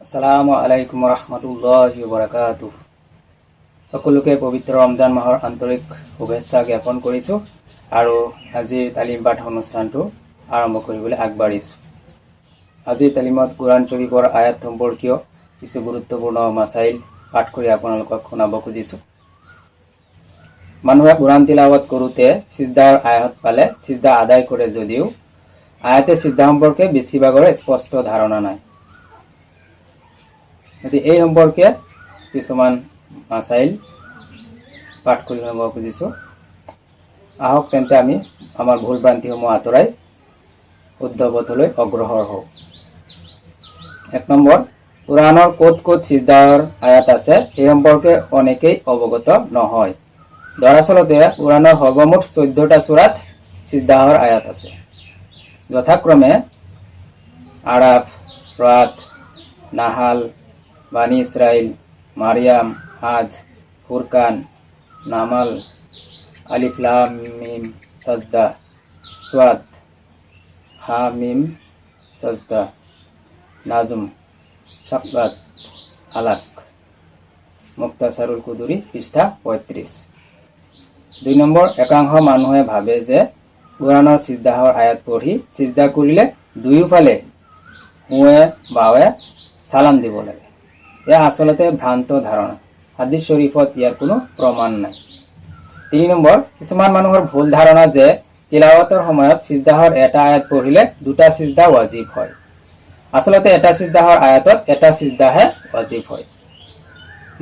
আসসালামু আলাইকুম ৰহমতুল্লাহি ওবাৰাকাতুহ। সকলোকে পবিত্ৰ ৰমজান মাহৰ আন্তৰিক শুভেচ্ছা জ্ঞাপন কৰিছোঁ আৰু আজিৰ তালিম পাঠ অনুষ্ঠানটো আৰম্ভ কৰিবলৈ আগবাঢ়িছোঁ। আজিৰ তালিমত কুৰাণ শৰীফৰ আয়াত সম্পৰ্কীয় কিছু গুৰুত্বপূৰ্ণ মাসাইল পাঠ কৰি আপোনালোকক শুনাব খুজিছোঁ। মানুহে কুৰাণ তিলাৱত কৰোঁতে সিজদাৰ আয়াত পালে সিজদা আদায় কৰে যদিও আয়াতে সিজদা সম্পৰ্কে বেছিভাগৰ স্পষ্ট ধাৰণা নাই। এই সম্পৰ্কে কিছুমান মাসাইল পাঠ কৰি শুনাব খুজিছোঁ। আহক তেন্তে আমি আমাৰ ভুল ভ্ৰান্তিসমূহ আঁতৰাই শুদ্ধ পথলৈ অগ্ৰসৰ হওঁ। 1 নম্বৰ, কুৰাণৰ ক'ত ক'ত সিজদাৰ আয়াত আছে সেই সম্পৰ্কে অনেকেই অৱগত নহয়। দৰাচলতে কুৰাণৰ সৰ্বমুঠ 14টা সূৰাত সিজদাৰ আয়াত আছে, যথাক্ৰমে আৰাফ, ৰাদ, নাহাল, বানি ইসরাইল, মারিয়াম, হাজ, ফুরকান, নামাল, আলিফ লাম মিম সাজদা, সাদ, হা মিম সাজদা, নাজম, সাকবাত, আলাক। মুক্তাসারুল কুদুরি, পৃষ্ঠা 35। 2 নম্বৰ, একাংশ মানুহে ভাবে যে কুৰাণৰ সিজদাহৰ আয়াত পঢ়ি সিজদা কৰিলে দুয়োফালে সোঁৱে বাৱে সালাম দিব লাগে। এয়া আসলতে ভ্ৰান্ত ধাৰণা। হাদিস শৰীফত ইয়াৰ কোনো প্ৰমাণ নাই। 3 নম্বৰ, কিছুমান মানুহৰ ভুল ধাৰণা যে তিলাৱতৰ সময়ত সিজদাহৰ এটা আয়াত পঢ়িলে দুটা সিজদা ৱাজিব হয়। আসলতে এটা সিজদাহৰ আয়াতত এটা সিজদাহে ৱাজিব হয়।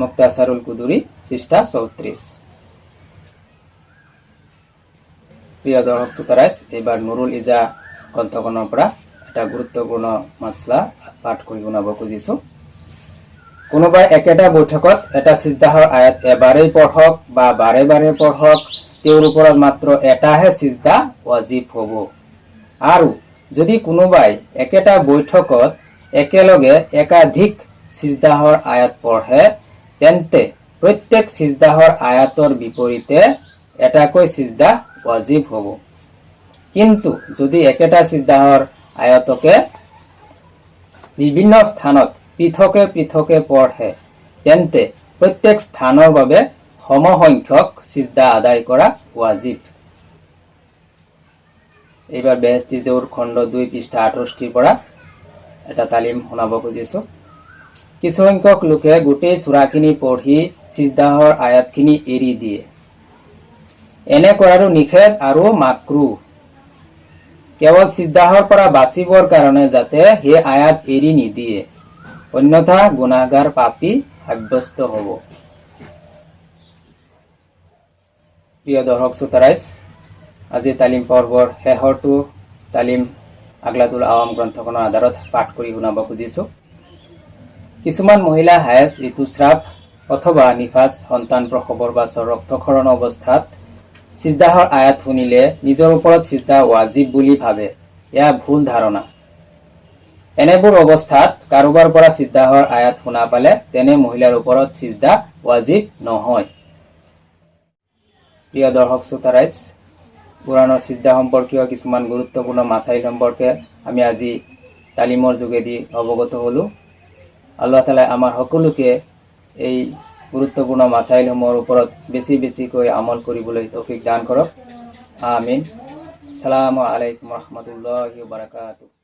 মুক্তাসাৰুল কুদুৰি, পৃষ্ঠা 34। প্ৰিয় দৰ্শক শ্ৰোতাৰাইজ, এইবাৰ নুৰুল ইজা গ্ৰন্থখনৰ পৰা এটা গুৰুত্বপূৰ্ণ মাসলা পাঠ কৰি শুনাব খুজিছোঁ। কোনোবাই একেটা বৈঠকত এটা সিজদাহৰ আয়াত এবাৰেই পঢ়ক বা বাৰে বাৰে পঢ়ক, তেওঁৰ ওপৰত মাত্ৰ এটাহে সিজদা ৱাজিব হ'ব। আৰু যদি কোনোবাই একেটা বৈঠকত একেলগে একাধিক সিজদাহৰ আয়াত পঢ়ে, তেন্তে প্ৰত্যেক সিজদাহৰ আয়াতৰ বিপৰীতে এটাকৈ সিজদা ৱাজিব হ'ব। কিন্তু যদি একেটা সিজদাহৰ আয়াতকে বিভিন্ন স্থানত পৃথকে পৃথকে পঢ়ে, তেন্তে প্ৰত্যেক স্থানৰ বাবে সমসংখ্যক সিজদা আদায় কৰা ৱাজিব। এইবাৰ বেহেস্তি জৌৰ খণ্ড 2 পৃষ্ঠা 68 পৰা এটা তালিম শুনাব খুজিছোঁ। কিছু সংখ্যক লোকে গোটেই সূৰাখিনি পঢ়ি সিজদাহৰ আয়াতখিনি এৰি দিয়ে। এনে কৰাটো নিষেধ আৰু মাকৰুহ। কেৱল সিজদাহৰ পৰা বাচিবৰ কাৰণে যাতে সেই আয়াত এৰি নিদিয়ে, অন্যথা গুনাহগাৰ পাপী সাব্যস্ত হ'ব। প্ৰিয় দৰ্শক শ্ৰোতাৰাইজ, আজি তালিম পৰ্বৰ শেষৰটো তালিম আগলাতুল আৱাম গ্ৰন্থখনৰ আধাৰত পাঠ কৰি শুনাব খুজিছোঁ। কিছুমান মহিলা হায়েজ, ঋতুস্ৰাৱ অথবা নিফাজ সন্তান প্ৰসৱৰ পাছৰ ৰক্তক্ষৰণ অৱস্থাত সিজদাহৰ আয়াত শুনিলে নিজৰ ওপৰত সিজদা ৱাজিব বুলি ভাবে। এয়া ভুল ধাৰণা। এনেবোৰ অৱস্থাত কাৰোবাৰ পৰা সিজদাহৰ আয়াত শুনা পালে তেনে মহিলাৰ ওপৰত সিজদা ৱাজিব নহয়। প্ৰিয় দৰ্শক শ্ৰোতাৰাইজ, কুৰাণৰ সিজদা সম্পৰ্কীয় কিছুমান গুৰুত্বপূৰ্ণ মাসাইল সম্পৰ্কে আমি আজি তালিমৰ যোগেদি অৱগত হ'লোঁ। আল্লাহ তাআলাই আমাৰ সকলোকে এই গুৰুত্বপূৰ্ণ মাসাইলসমূহৰ ওপৰত বেছিকৈ আমল কৰিবলৈ তৌফিক দান কৰক। আমিন। আসসালামু আলাইকুম ৰহমতুল্লাহি ওয়া বাৰাকাতুহু।